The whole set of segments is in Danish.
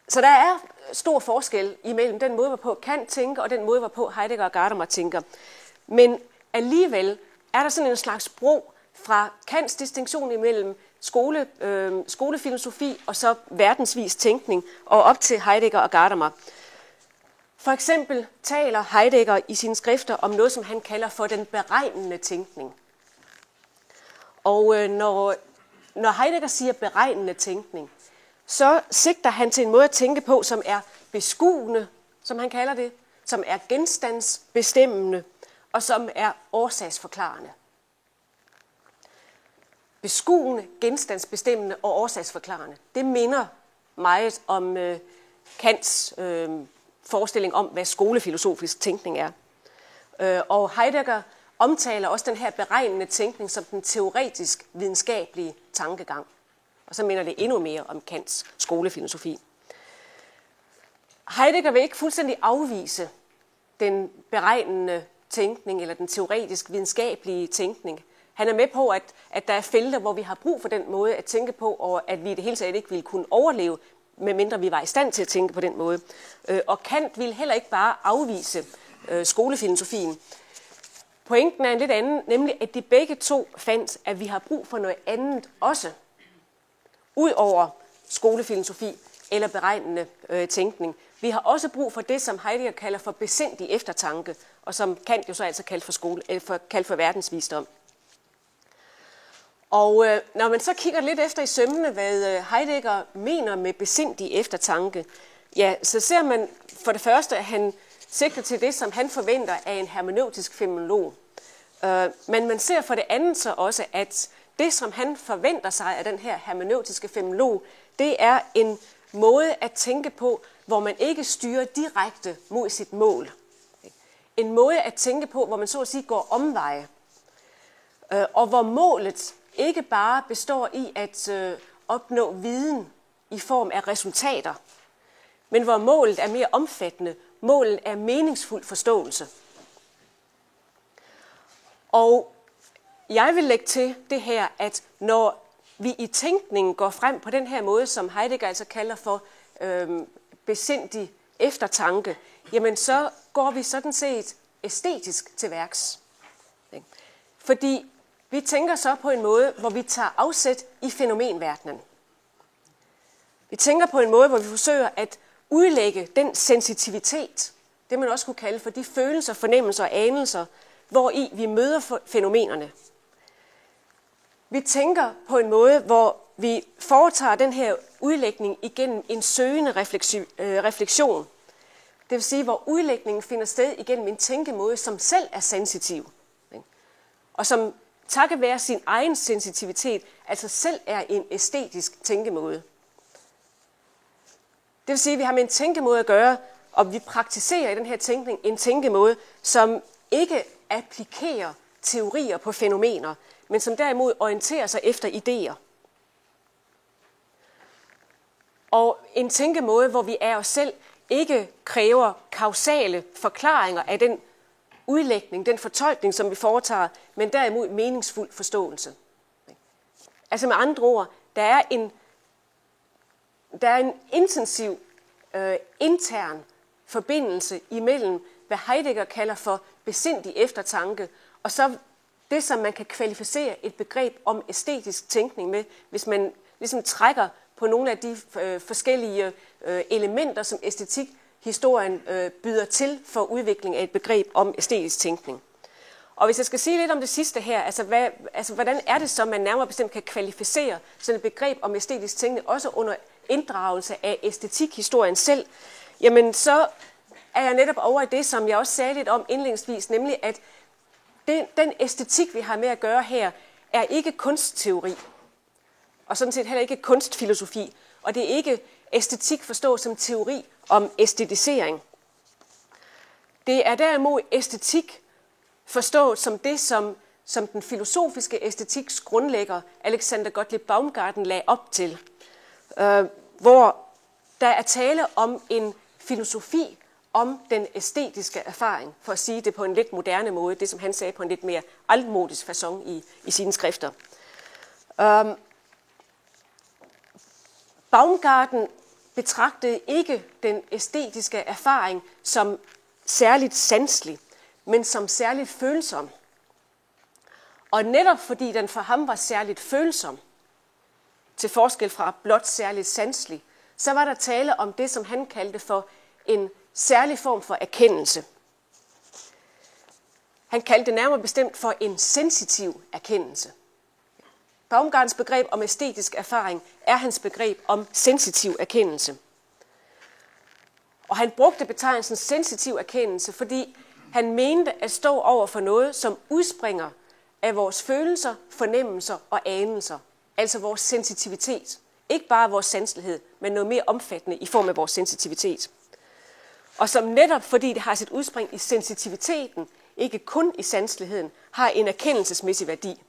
Så der er stor forskel imellem den måde, hvorpå Kant tænker, og den måde, hvorpå Heidegger og Gadamer tænker. Men alligevel er der sådan en slags bro fra Kants distinktion imellem skolefilosofi og så verdensvis tænkning, og op til Heidegger og Gadamer. For eksempel taler Heidegger i sine skrifter om noget, som han kalder for den beregnende tænkning. Og når Heidegger siger beregnende tænkning, så sigter han til en måde at tænke på, som er beskuende, som han kalder det, som er genstandsbestemmende, og som er årsagsforklarende. Beskuende, genstandsbestemmende og årsagsforklarende. Det minder meget om Kants forestilling om, hvad skolefilosofisk tænkning er. Og Heidegger omtaler også den her beregnende tænkning som den teoretisk videnskabelige tankegang. Og så minder det endnu mere om Kants skolefilosofi. Heidegger vil ikke fuldstændig afvise den beregnende tænkning eller den teoretisk videnskabelige tænkning. Han er med på, at der er felter, hvor vi har brug for den måde at tænke på, og at vi i det hele taget ikke ville kunne overleve, medmindre vi var i stand til at tænke på den måde. Og Kant ville heller ikke bare afvise skolefilosofien. Pointen er en lidt anden, nemlig at de begge to fandt, at vi har brug for noget andet også, ud over skolefilosofi eller beregnende tænkning. Vi har også brug for det, som Heidegger kalder for besindig eftertanke, og som Kant jo så altså kaldt for verdensvisdom. Og når man så kigger lidt efter i sømmene, hvad Heidegger mener med besindig eftertanke, ja, så ser man for det første, at han sigter til det, som han forventer af en hermeneutisk fænomenolog. Men man ser for det andet så også, at det, som han forventer sig af den her hermeneutiske fænomenolog, det er en måde at tænke på, hvor man ikke styrer direkte mod sit mål. En måde at tænke på, hvor man så at sige går omveje. Og hvor målet ikke bare består i at opnå viden i form af resultater, men hvor målet er mere omfattende. Målet er meningsfuld forståelse. Og jeg vil lægge til det her, at når vi i tænkningen går frem på den her måde, som Heidegger altså kalder for besindig eftertanke, jamen så går vi sådan set æstetisk til værks. Fordi vi tænker så på en måde, hvor vi tager afsæt i fænomenverdenen. Vi tænker på en måde, hvor vi forsøger at udlægge den sensitivitet, det man også kunne kalde for de følelser, fornemmelser og anelser, hvori vi møder fænomenerne. Vi tænker på en måde, hvor vi foretager den her udlægning igennem en søgende refleksion. Det vil sige, hvor udlægningen finder sted igennem en tænkemåde, som selv er sensitiv. Og som takket være sin egen sensitivitet, altså selv er en æstetisk tænkemåde. Det vil sige, at vi har med en tænkemåde at gøre, og vi praktiserer i den her tænkning en tænkemåde, som ikke applikerer teorier på fænomener, men som derimod orienterer sig efter idéer. Og en tænkemåde, hvor vi af os selv ikke kræver kausale forklaringer af den udlægning, den fortolkning, som vi foretager, men derimod meningsfuld forståelse. Altså med andre ord, der er en intensiv intern forbindelse imellem, hvad Heidegger kalder for besindig eftertanke, og så det, som man kan kvalificere et begreb om æstetisk tænkning med, hvis man ligesom trækker på nogle af de forskellige elementer, som æstetikhistorien byder til for udvikling af et begreb om æstetisk tænkning. Og hvis jeg skal sige lidt om det sidste her, altså hvordan er det så, man nærmere bestemt kan kvalificere sådan et begreb om æstetisk tænkning, også under inddragelse af æstetikhistorien selv, jamen så er jeg netop over i det, som jeg også sagde lidt om indledningsvis, nemlig at den æstetik, vi har med at gøre her, er ikke kunstteori, og sådan set heller ikke kunstfilosofi, og det er ikke æstetik forstået som teori om æstetisering. Det er derimod æstetik forstået som det, som den filosofiske æstetiks grundlægger, Alexander Gottlieb Baumgarten, lagde op til, hvor der er tale om en filosofi om den æstetiske erfaring, for at sige det på en lidt moderne måde, det som han sagde på en lidt mere altmodisk facon i sine skrifter. Baumgarten betragtede ikke den æstetiske erfaring som særligt sanselig, men som særligt følsom. Og netop fordi den for ham var særligt følsom, til forskel fra blot særligt sanselig, så var der tale om det, som han kaldte for en særlig form for erkendelse. Han kaldte det nærmere bestemt for en sensitiv erkendelse. Baumgartens begreb om æstetisk erfaring er hans begreb om sensitiv erkendelse. Og han brugte betegnelsen sensitiv erkendelse, fordi han mente at stå over for noget, som udspringer af vores følelser, fornemmelser og anelser. Altså vores sensitivitet. Ikke bare vores sanselighed, men noget mere omfattende i form af vores sensitivitet. Og som netop fordi det har sit udspring i sensitiviteten, ikke kun i sanseligheden, har en erkendelsesmæssig værdi.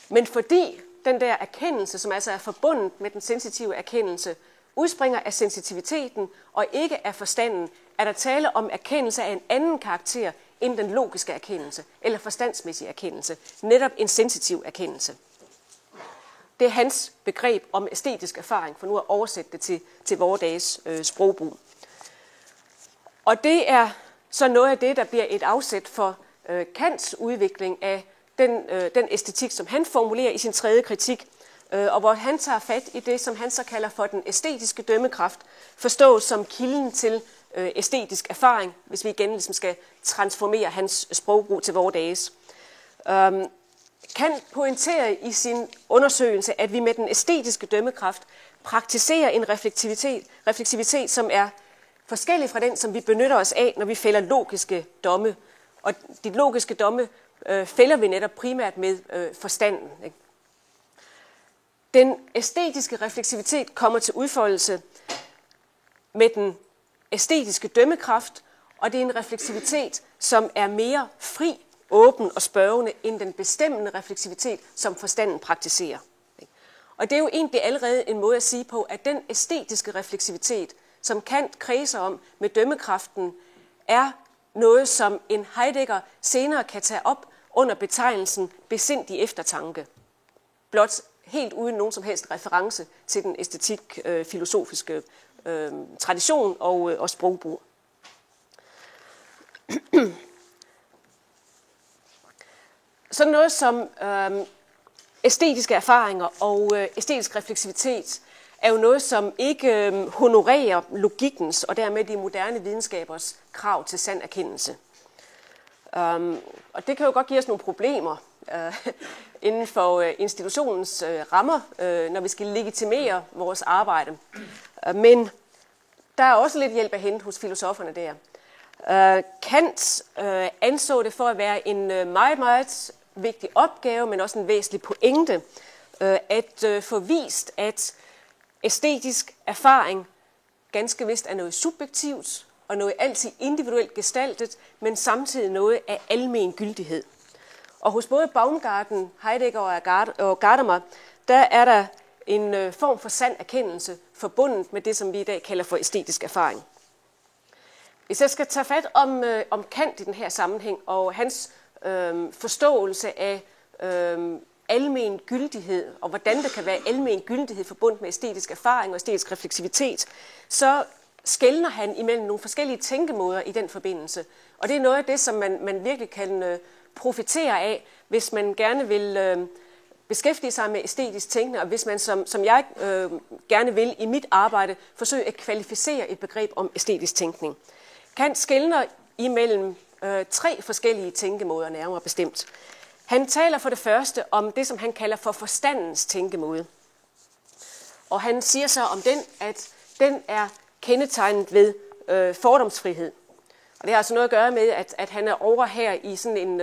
Men fordi den der erkendelse, som altså er forbundet med den sensitive erkendelse, udspringer af sensitiviteten og ikke af forstanden, er der tale om erkendelse af en anden karakter end den logiske erkendelse eller forstandsmæssige erkendelse, netop en sensitiv erkendelse. Det er hans begreb om æstetisk erfaring, for nu at oversætte det til vores dages sprogbrug. Og det er så noget af det, der bliver et afsæt for Kants udvikling af den æstetik, som han formulerer i sin tredje kritik, og hvor han tager fat i det, som han så kalder for den æstetiske dømmekraft, forstået som kilden til æstetisk erfaring, hvis vi igen ligesom skal transformere hans sprogbrug til vores dages. Kant pointerer i sin undersøgelse, at vi med den æstetiske dømmekraft praktiserer en refleksivitet, som er forskellig fra den, som vi benytter os af, når vi fælder logiske domme. Og de logiske domme fælder vi netop primært med forstanden. Ikke? Den æstetiske refleksivitet kommer til udfoldelse med den æstetiske dømmekraft, og det er en refleksivitet, som er mere fri, åben og spørgende end den bestemmende refleksivitet, som forstanden praktiserer. Og det er jo egentlig allerede en måde at sige på, at den æstetiske refleksivitet, som Kant kredser om med dømmekraften, er noget, som en Heidegger senere kan tage op under betegnelsen besindig eftertanke. Blot helt uden nogen som helst reference til den æstetik-filosofiske tradition og sprogbrug. Sådan noget som æstetiske erfaringer og æstetisk refleksivitet er jo noget, som ikke honorerer logikkens og dermed de moderne videnskabers krav til sand erkendelse. Og det kan jo godt give os nogle problemer inden for institutionens rammer, når vi skal legitimere vores arbejde. Men der er også lidt hjælp at hente hos filosoferne der. Kant anså det for at være en meget, meget vigtig opgave, men også en væsentlig pointe, at få vist, at æstetisk erfaring ganske vist er noget subjektivt og noget altid individuelt gestaltet, men samtidig noget af almen gyldighed. Og hos både Baumgarten, Heidegger og Gadamer, der er der en form for sand erkendelse forbundet med det, som vi i dag kalder for æstetisk erfaring. Hvis jeg skal tage fat om Kant i den her sammenhæng og hans forståelse af almen gyldighed, og hvordan der kan være almen gyldighed forbundet med æstetisk erfaring og æstetisk refleksivitet, så skelner han imellem nogle forskellige tænkemåder i den forbindelse. Og det er noget af det, som man virkelig kan profitere af, hvis man gerne vil beskæftige sig med æstetisk tænkning, og hvis man, som jeg gerne vil i mit arbejde, forsøge at kvalificere et begreb om æstetisk tænkning. Kant skelner imellem 3 forskellige tænkemåder, nærmere bestemt. Han taler for det første om det, som han kalder for forstandens tænkemåde. Og han siger så om den, at den er kendetegnet ved fordomsfrihed. Og det har altså noget at gøre med, at han er over her i sådan en,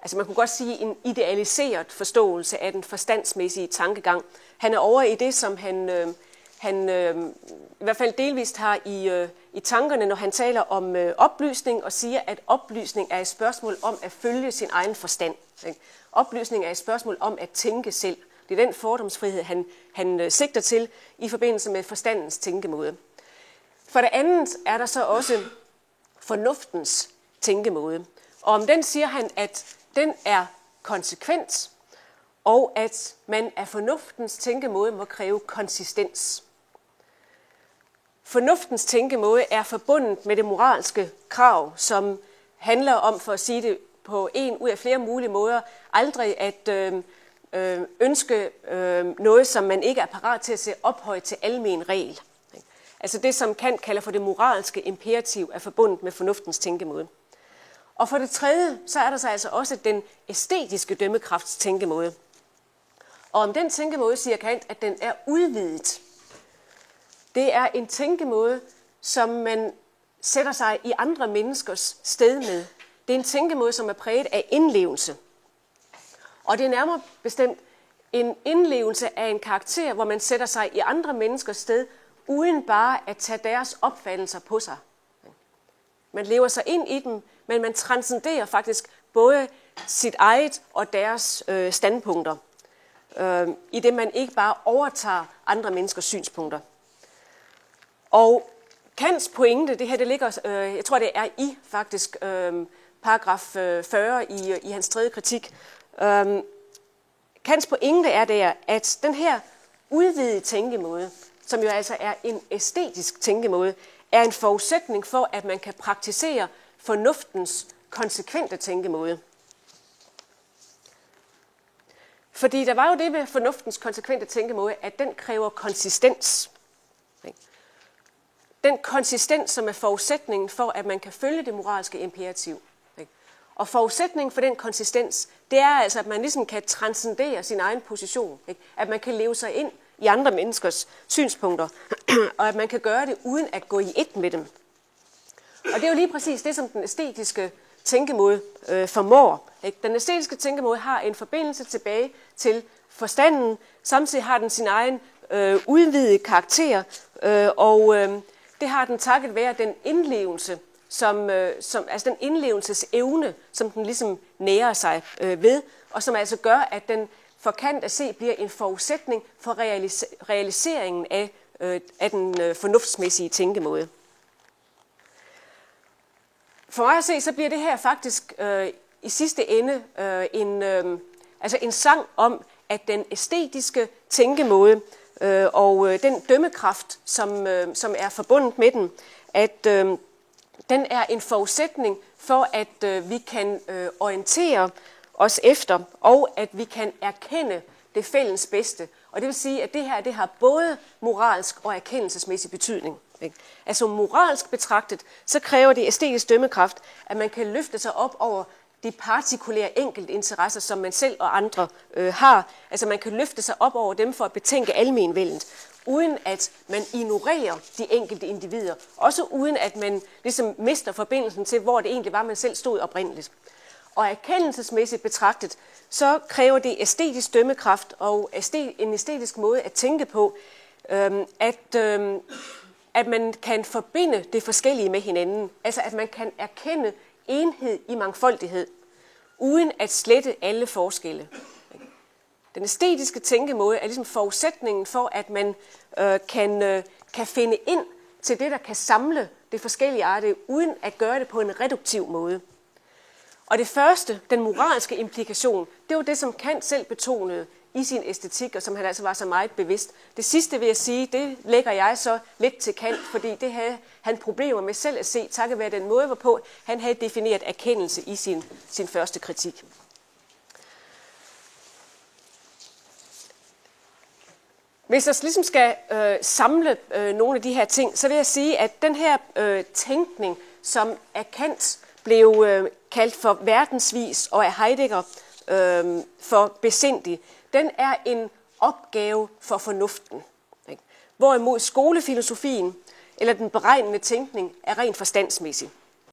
altså man kunne godt sige en idealiseret forståelse af den forstandsmæssige tankegang. Han er over i det, som han i hvert fald delvist har i tankerne, når han taler om oplysning og siger, at oplysning er et spørgsmål om at følge sin egen forstand. Oplysning er et spørgsmål om at tænke selv. Det er den fordomsfrihed, han sigter til i forbindelse med forstandens tænkemåde. For det andet er der så også fornuftens tænkemåde. Og om den siger han, at den er konsekvent, og at man af fornuftens tænkemåde må kræve konsistens. Fornuftens tænkemåde er forbundet med det moralske krav, som handler om, for at sige det på en ud af flere mulige måder, aldrig at ønske noget, som man ikke er parat til at se ophøjet til almen regel. Altså det, som Kant kalder for det moralske imperativ, er forbundet med fornuftens tænkemåde. Og for det tredje, så er der så altså også den æstetiske dømmekrafts tænkemåde. Og om den tænkemåde siger Kant, at den er udvidet. Det er en tænkemåde, som man sætter sig i andre menneskers sted med. Det er en tænkemåde, som er præget af indlevelse. Og det er nærmere bestemt en indlevelse af en karakter, hvor man sætter sig i andre menneskers sted, uden bare at tage deres opfattelser på sig. Man lever sig ind i dem, men man transcenderer faktisk både sit eget og deres standpunkter, i det man ikke bare overtager andre menneskers synspunkter. Og Kants pointe, det her det ligger, jeg tror det er i faktisk paragraf 40 i hans tredje kritik. Kants pointe er der, at den her udvidede tænkemåde, som jo altså er en æstetisk tænkemåde, er en forudsætning for, at man kan praktisere fornuftens konsekvente tænkemåde. Fordi der var jo det med fornuftens konsekvente tænkemåde, at den kræver konsistens. Den konsistens, som er forudsætningen for, at man kan følge det moralske imperativ. Og forudsætningen for den konsistens, det er altså, at man ligesom kan transcendere sin egen position. At man kan leve sig ind i andre menneskers synspunkter, og at man kan gøre det uden at gå i ét med dem. Og det er jo lige præcis det, som den æstetiske tænkemåde formår. Den æstetiske tænkemåde har en forbindelse tilbage til forstanden, samtidig har den sin egen udvidede karakter, og det har den takket være den indlevelse, altså den indlevelsesevne, som den ligesom nærer sig ved, og som altså gør, at den for Kant at se bliver en forudsætning for realiseringen af den fornuftsmæssige tænkemåde. For mig at se, så bliver det her faktisk i sidste ende en sang om, at den æstetiske tænkemåde og den dømmekraft, som er forbundet med den, at den er en forudsætning for, at vi kan orientere os efter, og at vi kan erkende det fælles bedste. Og det vil sige, at det her det har både moralsk og erkendelsesmæssig betydning. Altså moralsk betragtet, så kræver det æstetisk dømmekraft, at man kan løfte sig op over de partikulære enkeltinteresser, som man selv og andre har. Altså man kan løfte sig op over dem for at betænke almenvældet, uden at man ignorerer de enkelte individer. Også uden at man ligesom mister forbindelsen til, hvor det egentlig var, man selv stod oprindeligt. Og erkendelsesmæssigt betragtet, så kræver det æstetisk dømmekraft og en æstetisk måde at tænke på, at man kan forbinde det forskellige med hinanden. Altså at man kan erkende enhed i mangfoldighed, uden at slette alle forskelle. Den æstetiske tænkemåde er ligesom forudsætningen for, at man kan finde ind til det, der kan samle det forskellige arte, uden at gøre det på en reduktiv måde. Og det første, den moralske implikation, det var det, som Kant selv betonede i sin æstetik, og som han altså var så meget bevidst. Det sidste vil jeg sige, det lægger jeg så lidt til Kant, fordi det havde han problemer med selv at se, takket være den måde, hvorpå han havde defineret erkendelse i sin første kritik. Hvis jeg ligesom skal samle nogle af de her ting, så vil jeg sige, at den her tænkning, som af Kant blev kaldt for verdensvis og af Heidegger for besindig, den er en opgave for fornuften. Hvorimod skolefilosofien eller den beregnende tænkning er rent forstandsmæssig.